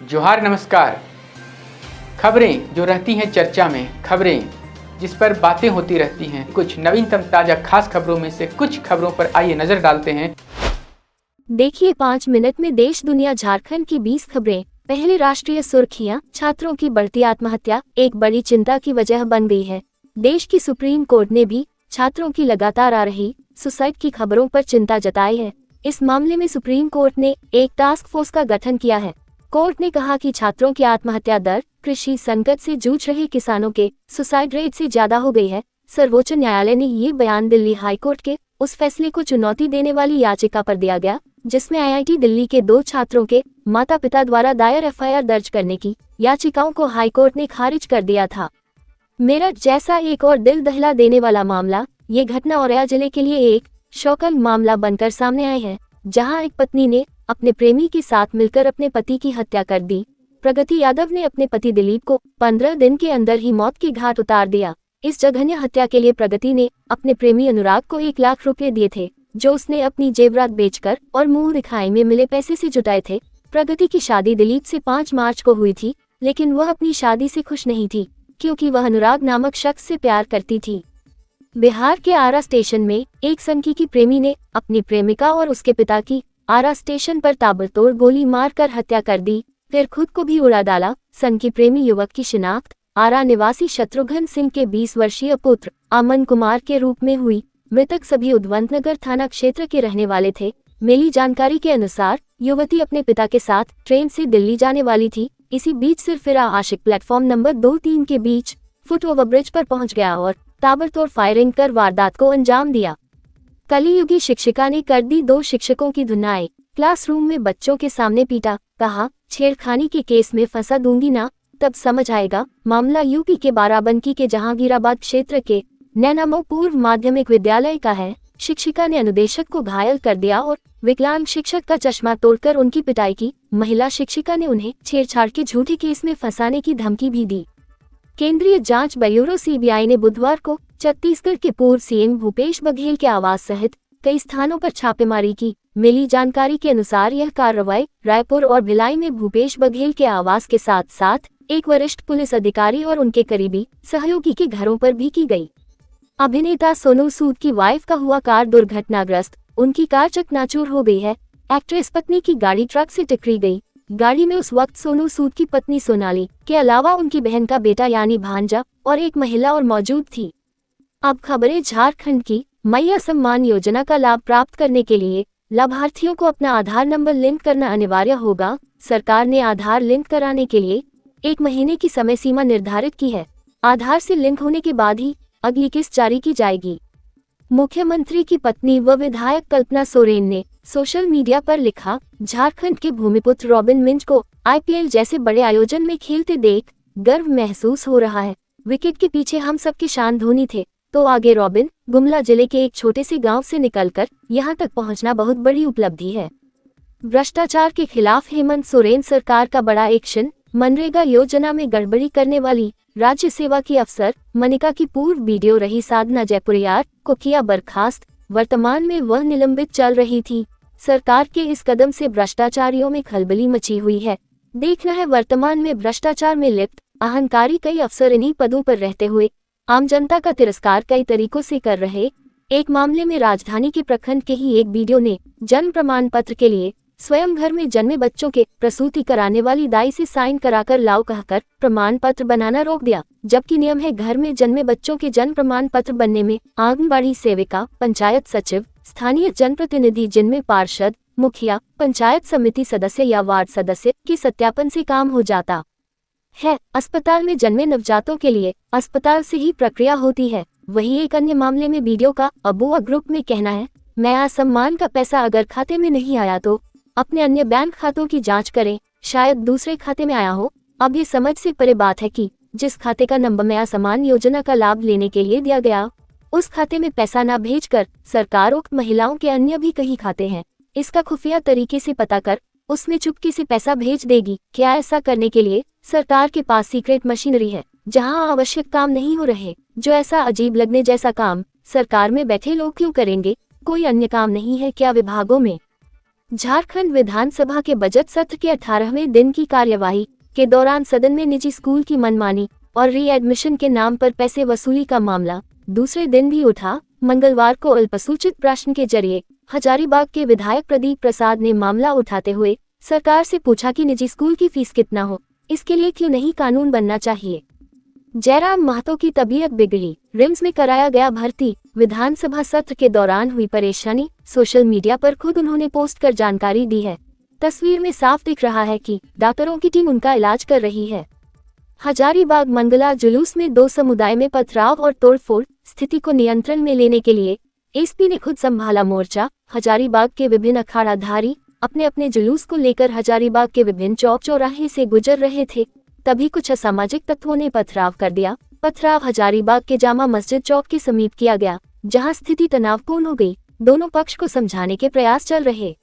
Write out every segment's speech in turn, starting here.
जोहार नमस्कार। खबरें जो रहती हैं चर्चा में, खबरें जिस पर बातें होती रहती हैं, कुछ नवीनतम ताजा खास खबरों में से कुछ खबरों पर आइए नजर डालते हैं। देखिए 5 मिनट में देश दुनिया झारखंड की 20 खबरें। पहले राष्ट्रीय सुर्खियां, छात्रों की बढ़ती आत्महत्या एक बड़ी चिंता की वजह बन गई है। देश की सुप्रीम कोर्ट ने भी छात्रों की लगातार आ रही सुसाइड की खबरों पर चिंता जताई है। इस मामले में सुप्रीम कोर्ट ने एक टास्क फोर्स का गठन किया है। कोर्ट ने कहा कि छात्रों की आत्महत्या दर कृषि संकट से जूझ रहे किसानों के सुसाइड रेट से ज्यादा हो गई है। सर्वोच्च न्यायालय ने ये बयान दिल्ली हाईकोर्ट के उस फैसले को चुनौती देने वाली याचिका पर दिया गया, जिसमें आईआईटी दिल्ली के 2 छात्रों के माता-पिता द्वारा दायर एफआईआर दर्ज करने की याचिकाओं को हाईकोर्ट ने खारिज कर दिया था। मेरठ जैसा एक और दिल दहला देने वाला मामला, ये घटना औरैया जिले के लिए एक शोकल मामला बनकर सामने आए है, जहां एक पत्नी ने अपने प्रेमी के साथ मिलकर अपने पति की हत्या कर दी। प्रगति यादव ने अपने पति दिलीप को 15 दिन के अंदर ही मौत के घाट उतार दिया। इस जघन्य हत्या के लिए प्रगति ने अपने प्रेमी अनुराग को 1 लाख रुपए दिए थे, जो उसने अपनी जेवरात बेचकर और मुंह दिखाई में मिले पैसे से जुटाए थे। प्रगति की शादी दिलीप से 5 मार्च को हुई थी, लेकिन वह अपनी शादी से खुश नहीं थी, क्योंकि वह अनुराग नामक शख्स से प्यार करती थी। बिहार के आरा स्टेशन में एक सनकी की प्रेमी ने अपनी प्रेमिका और उसके पिता की आरा स्टेशन पर ताबड़तोड़ गोली मारकर हत्या कर दी, फिर खुद को भी उड़ा डाला। सनकी प्रेमी युवक की शिनाख्त आरा निवासी शत्रुघ्न सिंह के 20 वर्षीय पुत्र अमन कुमार के रूप में हुई। मृतक सभी उद्वंतनगर थाना क्षेत्र के रहने वाले थे। मिली जानकारी के अनुसार युवती अपने पिता के साथ ट्रेन से दिल्ली जाने वाली थी। इसी बीच सिरफिरा आशिक प्लेटफॉर्म नंबर 2-3 के बीच फुट ओवरब्रिज पर पहुंच गया और ताबड़तोड़ फायरिंग कर वारदात को अंजाम दिया। कलियुगी शिक्षिका ने कर दी 2 शिक्षकों की धुनाई। क्लासरूम में बच्चों के सामने पीटा, कहा छेड़खानी के केस में फंसा दूंगी ना, तब समझ आएगा। मामला यूपी के बाराबंकी के जहांगीराबाद क्षेत्र के नैनामो पूर्व माध्यमिक विद्यालय का है। शिक्षिका ने अनुदेशक को घायल कर दिया और विकलांग शिक्षक का चश्मा तोड़कर उनकी पिटाई की। महिला शिक्षिका ने उन्हें छेड़छाड़ के झूठे केस में फंसाने की धमकी भी दी। केंद्रीय जांच ब्यूरो सीबीआई ने बुधवार को छत्तीसगढ़ के पूर्व सीएम भूपेश बघेल के आवास सहित कई स्थानों पर छापेमारी की। मिली जानकारी के अनुसार यह कार्रवाई रायपुर और भिलाई में भूपेश बघेल के आवास के साथ साथ एक वरिष्ठ पुलिस अधिकारी और उनके करीबी सहयोगी के घरों पर भी की गई। अभिनेता सोनू सूद की वाइफ का हुआ कार दुर्घटनाग्रस्त, उनकी कार चकनाचूर हो गई है। एक्ट्रेस पत्नी की गाड़ी ट्रक से टकरी गई। गाड़ी में उस वक्त सोनू सूद की पत्नी सोनाली के अलावा उनकी बहन का बेटा यानी भांजा और एक महिला और मौजूद थी। अब खबरें झारखंड की। मैया सम्मान योजना का लाभ प्राप्त करने के लिए लाभार्थियों को अपना आधार नंबर लिंक करना अनिवार्य होगा। सरकार ने आधार लिंक कराने के लिए 1 महीने की समय सीमा निर्धारित की है। आधार से लिंक होने के बाद ही अगली किस्त जारी की जाएगी। मुख्यमंत्री की पत्नी व विधायक कल्पना सोरेन ने सोशल मीडिया पर लिखा, झारखंड के भूमिपुत्र रॉबिन मिंज को आईपीएल जैसे बड़े आयोजन में खेलते देख गर्व महसूस हो रहा है। विकेट के पीछे हम सबके शान धोनी थे, तो आगे रॉबिन। गुमला जिले के एक छोटे से गांव से निकलकर यहां तक पहुंचना बहुत बड़ी उपलब्धि है। भ्रष्टाचार के खिलाफ हेमंत सोरेन सरकार का बड़ा एक्शन। मनरेगा योजना में गड़बड़ी करने वाली राज्य सेवा की अफसर मनिका की पूर्व बीडीओ रही साधना जयपुरियार को किया बर्खास्त। वर्तमान में वह निलंबित चल रही थी। सरकार के इस कदम से भ्रष्टाचारियों में खलबली मची हुई है। देखना है वर्तमान में भ्रष्टाचार में लिप्त अहंकारी कई अफसर इन्हीं पदों पर रहते हुए आम जनता का तिरस्कार कई तरीकों से कर रहे। एक मामले में राजधानी के प्रखंड के ही एक बीडीओ ने जन्म प्रमाण पत्र के लिए स्वयं घर में जन्मे बच्चों के प्रसूति कराने वाली दाई से साइन कराकर लाओ कहकर प्रमाण पत्र बनाना रोक दिया, जबकि नियम है घर में जन्मे बच्चों के जन्म प्रमाण पत्र बनने में आंगनबाड़ी सेविका, पंचायत सचिव, स्थानीय जनप्रतिनिधि जिनमें पार्षद, मुखिया, पंचायत समिति सदस्य या वार्ड सदस्य के सत्यापन से काम हो जाता है। अस्पताल में जन्मे नवजातों के लिए अस्पताल से ही प्रक्रिया होती है। वही एक अन्य मामले में बीडीओ का अबुआ ग्रुप में कहना है, मैया सम्मान का पैसा अगर खाते में नहीं आया तो अपने अन्य बैंक खातों की जांच करें, शायद दूसरे खाते में आया हो। अब ये समझ से परे बात है कि जिस खाते का नंबर मैया सम्मान योजना का लाभ लेने के लिए दिया गया, उस खाते में पैसा न भेजकर सरकार उक्त महिलाओं के अन्य भी कई खाते हैं, इसका खुफिया तरीके से पता कर उसमें चुपके से पैसा भेज देगी। क्या ऐसा करने के लिए सरकार के पास सीक्रेट मशीनरी है, जहां आवश्यक काम नहीं हो रहे? जो ऐसा अजीब लगने जैसा काम सरकार में बैठे लोग क्यों करेंगे? कोई अन्य काम नहीं है क्या विभागों में? झारखंड विधानसभा के बजट सत्र के 18वें दिन की कार्यवाही के दौरान सदन में निजी स्कूल की मनमानी और रीएडमिशन के नाम पर पैसे वसूली का मामला दूसरे दिन भी उठा। मंगलवार को अल्पसूचित प्रश्न के जरिए हजारीबाग के विधायक प्रदीप प्रसाद ने मामला उठाते हुए सरकार से पूछा कि निजी स्कूल की फीस कितना हो, इसके लिए क्यों नहीं कानून बनना चाहिए। जयराम महतो की तबीयत बिगड़ी, रिम्स में कराया गया भर्ती। विधानसभा सत्र के दौरान हुई परेशानी, सोशल मीडिया पर खुद उन्होंने पोस्ट कर जानकारी दी है। तस्वीर में साफ दिख रहा है कि डॉक्टरों की टीम उनका इलाज कर रही है। हजारीबाग मंगला जुलूस में दो समुदाय में पथराव और तोड़फोड़, स्थिति को नियंत्रण में लेने के लिए एसपी ने खुद संभाला मोर्चा। हजारीबाग के विभिन्न अखाड़ाधारी अपने अपने जुलूस को लेकर हजारीबाग के विभिन्न चौक चौराहे से गुजर रहे थे, तभी कुछ असामाजिक तत्वों ने पथराव कर दिया। पथराव हजारीबाग के जामा मस्जिद चौक के समीप किया गया, जहां स्थिति तनावपूर्ण हो गई। दोनों पक्ष को समझाने के प्रयास चल रहे।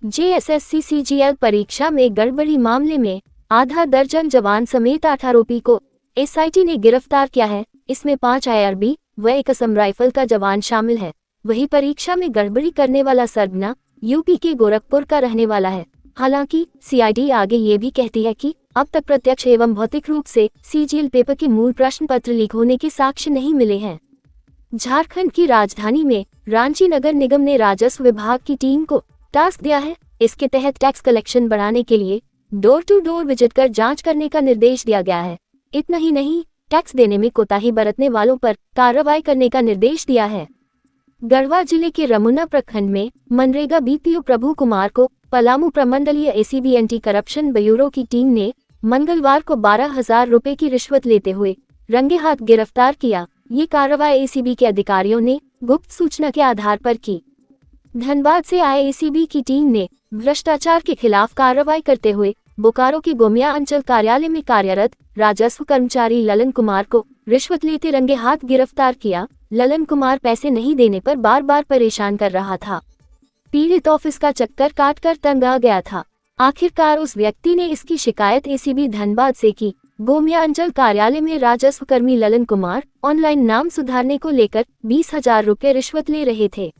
जेएसएससी सीजीएल परीक्षा में गड़बड़ी मामले में आधा दर्जन जवान समेत 8 आरोपी को एसआईटी ने गिरफ्तार किया है। इसमें 5 आईआरबी व एक असम राइफल का जवान शामिल है। वही परीक्षा में गड़बड़ी करने वाला सरगना यूपी के गोरखपुर का रहने वाला है। हालांकि सीआईडी आगे ये भी कहती है कि अब तक प्रत्यक्ष एवं भौतिक रूप से सीजीएल पेपर के मूल प्रश्न पत्र लीक होने के साक्ष्य नहीं मिले हैं। झारखंड की राजधानी में रांची नगर निगम ने राजस्व विभाग की टीम को टास्क दिया है। इसके तहत टैक्स कलेक्शन बढ़ाने के लिए डोर टू डोर विजिट कर जांच करने का निर्देश दिया गया है। इतना ही नहीं, टैक्स देने में कोताही बरतने वालों पर कार्रवाई करने का निर्देश दिया है। गढ़वा जिले के रमुना प्रखंड में मनरेगा बीपीओ प्रभु कुमार को पलामू प्रमंडलीय एसीबी एंटी करप्शन ब्यूरो की टीम ने मंगलवार को 12,000 रुपए की रिश्वत लेते हुए रंगे हाथ गिरफ्तार किया। ये कार्रवाई एसीबी के अधिकारियों ने गुप्त सूचना के आधार पर की। धनबाद से आए एसीबी की टीम ने भ्रष्टाचार के खिलाफ कार्रवाई करते हुए बोकारो के गोमिया अंचल कार्यालय में कार्यरत राजस्व कर्मचारी ललन कुमार को रिश्वत लेते रंगे हाथ गिरफ्तार किया। ललन कुमार पैसे नहीं देने पर बार बार परेशान कर रहा था। पीड़ित ऑफिस का चक्कर काटकर तंग आ गया था। आखिरकार उस व्यक्ति ने इसकी शिकायत एसीबी धनबाद से की। गोमिया अंचल कार्यालय में राजस्व कर्मी ललन कुमार ऑनलाइन नाम सुधारने को लेकर 20,000 रुपए रिश्वत ले रहे थे।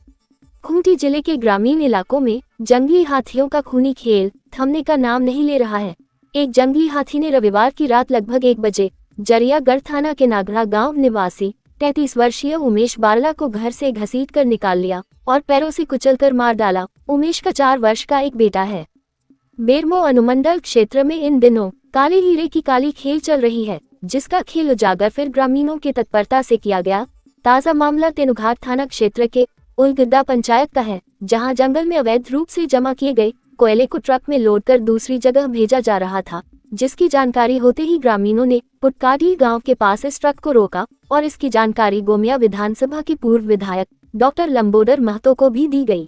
खूंटी जिले के ग्रामीण इलाकों में जंगली हाथियों का खूनी खेल थमने का नाम नहीं ले रहा है। एक जंगली हाथी ने रविवार की रात लगभग 1 बजे जरियागढ़ थाना के नागरा गांव निवासी 33 वर्षीय उमेश बारला को घर से घसीट कर निकाल लिया और पैरों से कुचलकर मार डाला। उमेश का 4 वर्ष का एक बेटा है। बेरमो अनुमंडल क्षेत्र में इन दिनों काले हीरे की काली खेल चल रही है, जिसका खेल उजागर फिर ग्रामीणों की तत्परता से किया गया। ताजा मामला तेनुघाट थाना क्षेत्र के उलगिद्दा पंचायत का है, जहां जंगल में अवैध रूप से जमा किए गए कोयले को ट्रक में लोड कर दूसरी जगह भेजा जा रहा था, जिसकी जानकारी होते ही ग्रामीणों ने पुटकाडी गांव के पास इस ट्रक को रोका और इसकी जानकारी गोमिया विधानसभा के पूर्व विधायक डॉक्टर लंबोदर महतो को भी दी गई।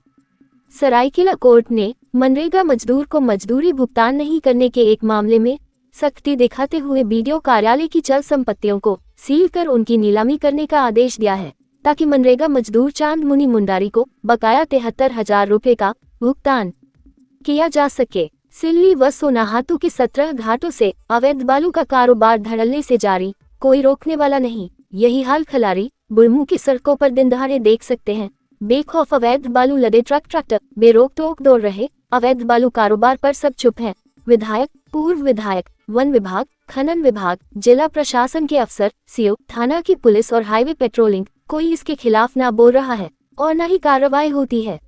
सरायकेला कोर्ट ने मनरेगा मजदूर को मजदूरी भुगतान नहीं करने के एक मामले में सख्ती दिखाते हुए बीडीओ कार्यालय की चल संपत्तियों को सील कर उनकी नीलामी करने का आदेश दिया है, ताकि मनरेगा मजदूर चांद मुनि मुंडारी को बकाया 73,000 रुपए का भुगतान किया जा सके। सिल्ली व सोनाहातू के 17 घाटों से अवैध बालू का कारोबार धड़ल्ले से जारी, कोई रोकने वाला नहीं। यही हाल खलारी बुढ़मू की सड़कों पर दिन दहाड़े देख सकते हैं। बेखौफ अवैध बालू लदे ट्रैक्टर बेरोक टोक दौड़ रहे। अवैध बालू कारोबार पर सब चुप हैं। विधायक, पूर्व विधायक, वन विभाग, खनन विभाग, जिला प्रशासन के अफसर, सीओ, थाना की पुलिस और हाईवे पेट्रोलिंग, कोई इसके खिलाफ ना बोल रहा है और न ही कार्रवाई होती है।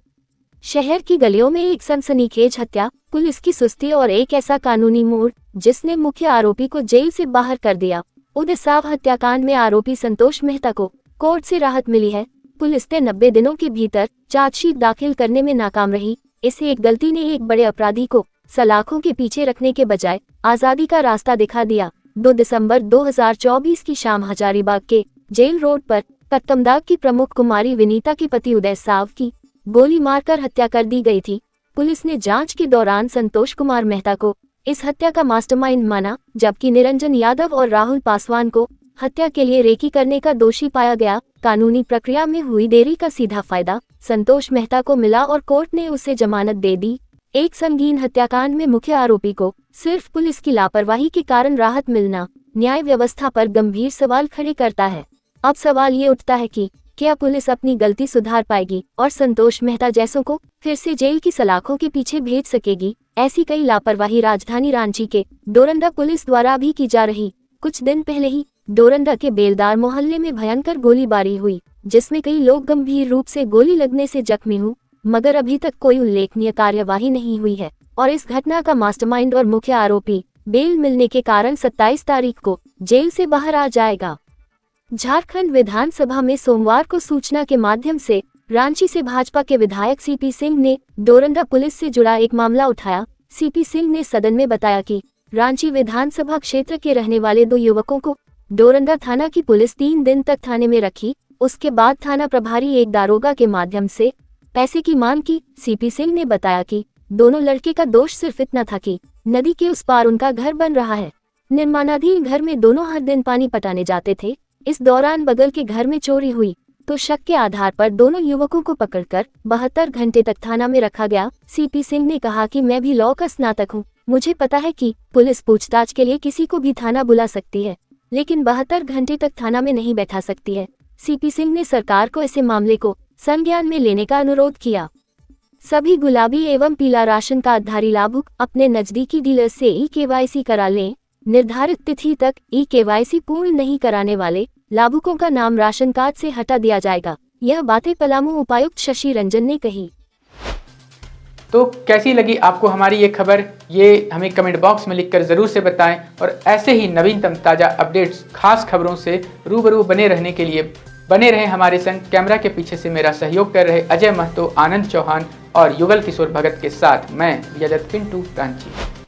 शहर की गलियों में एक सनसनीखेज हत्या, पुलिस की सुस्ती और एक ऐसा कानूनी मोड़ जिसने मुख्य आरोपी को जेल से बाहर कर दिया। उदयसाव हत्याकांड में आरोपी संतोष मेहता को कोर्ट से राहत मिली है। पुलिस ने 90 दिनों के भीतर चार्जशीट दाखिल करने में नाकाम रही। इसे एक गलती ने एक बड़े अपराधी को सलाखों के पीछे रखने के बजाय आजादी का रास्ता दिखा दिया। 2 दिसंबर 2024 की शाम हजारीबाग के जेल रोड पर कत्तमदाग की प्रमुख कुमारी विनीता के पति उदय साव की गोली मारकर हत्या कर दी गई थी। पुलिस ने जांच के दौरान संतोष कुमार मेहता को इस हत्या का मास्टरमाइंड माना, जबकि निरंजन यादव और राहुल पासवान को हत्या के लिए रेकी करने का दोषी पाया गया। कानूनी प्रक्रिया में हुई देरी का सीधा फायदा संतोष मेहता को मिला और कोर्ट ने उसे जमानत दे दी। एक संगीन हत्याकांड में मुख्य आरोपी को सिर्फ पुलिस की लापरवाही के कारण राहत मिलना न्याय व्यवस्था पर गंभीर सवाल खड़े करता है। अब सवाल ये उठता है कि क्या पुलिस अपनी गलती सुधार पाएगी और संतोष मेहता जैसों को फिर से जेल की सलाखों के पीछे भेज सकेगी? ऐसी कई लापरवाही राजधानी रांची के डोरंडा पुलिस द्वारा भी की जा रही। कुछ दिन पहले ही डोरंडा के बेलदार मोहल्ले में भयंकर गोलीबारी हुई, जिसमें कई लोग गंभीर रूप से गोली लगने से जख्मी हुए, मगर अभी तक कोई उल्लेखनीय कार्यवाही नहीं हुई है और इस घटना का मास्टरमाइंड और मुख्य आरोपी बेल मिलने के कारण 27 तारीख को जेल से बाहर आ जाएगा। झारखंड विधानसभा में सोमवार को सूचना के माध्यम से रांची से भाजपा के विधायक सीपी सिंह ने डोरंडा पुलिस से जुड़ा एक मामला उठाया। सीपी सिंह ने सदन में बताया कि रांची विधानसभा क्षेत्र के रहने वाले 2 युवकों को डोरंडा थाना की पुलिस 3 दिन तक थाने में रखी। उसके बाद थाना प्रभारी एक दारोगा के माध्यम से पैसे की मांग की। सीपी सिंह ने बताया कि दोनों लड़के का दोष सिर्फ इतना था कि नदी के उस पार उनका घर बन रहा है। निर्माणाधीन घर में दोनों हर दिन पानी पटाने जाते थे। इस दौरान बगल के घर में चोरी हुई तो शक के आधार पर दोनों युवकों को पकड़कर 72 घंटे तक थाना में रखा गया। सीपी सिंह ने कहा कि मैं भी लॉ का स्नातक हूँ, मुझे पता है कि पुलिस पूछताछ के लिए किसी को भी थाना बुला सकती है, लेकिन 72 घंटे तक थाना में नहीं बैठा सकती है। सीपी सिंह ने सरकार को ऐसे मामले को संज्ञान में लेने का अनुरोध किया। सभी गुलाबी एवं पीला राशन कार्डधारी लाभुक अपने नजदीकी डीलर से ई-केवाईसी करा लें। निर्धारित तिथि तक ई-केवाईसी पूर्ण नहीं कराने वाले लाभुकों का नाम राशन कार्ड से हटा दिया जाएगा। यह बातें पलामू उपायुक्त शशि रंजन ने कही। तो कैसी लगी आपको हमारी ये खबर, ये हमें कमेंट बॉक्स में लिखकर ज़रूर से बताएं और ऐसे ही नवीनतम ताज़ा अपडेट्स, खास खबरों से रूबरू बने रहने के लिए बने रहें हमारे संग। कैमरा के पीछे से मेरा सहयोग कर रहे अजय महतो, आनंद चौहान और युगल किशोर भगत के साथ मैं विजय दत्त पिंटू, रांची।